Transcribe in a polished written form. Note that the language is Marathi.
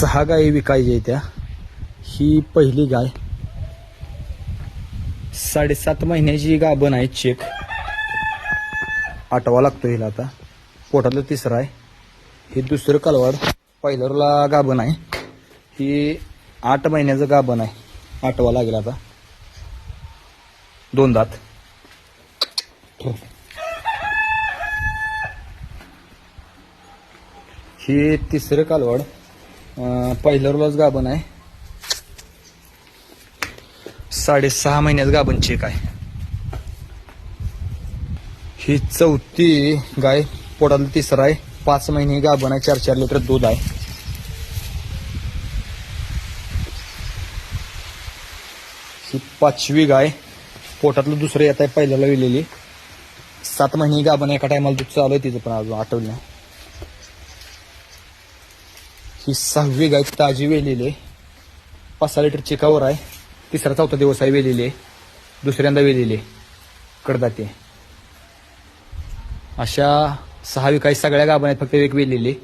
6 गायी विकायच्या त्या. ही पहिली गाय 7.5 महिन्याची गाभण आहे. चेक 8वा लागतो हिला आता. पोटातलं 3रं आहे. हे 2रं कालवाड. पहिल्याला गाभण आहे. ही 8 महिन्याचं गाभण आहे. 8वा लागेल आता. 2 दात. ही 3रं कालवाड. पहिल्यालाच गाभण आहे. 6.5 महिन्याचं गाभण चेक आहे. ही 4थी गाय. पोटातलं 3रं आहे. 5 महिने गाभण आहे. 4 लिटर दूध आहे. ही 5वी गाय. पोटातलं 2रं येत आहे. पहिल्याला विलेली. 7 महिने गाभण एका टायमाला दूध चालू आहे तिचं, पण अजून आठवलं नाही. ही 6वी गाय ताजी वेलेली आहे. 5-6 लिटर चिकावर आहे. 3रा-4था दिवस आहे वेलेली आहे. 2ऱ्यांदा वेलेली आहे. कडदाती. अशा 6 गाय सगळ्या गाभण आहेत, फक्त एक वेलेली.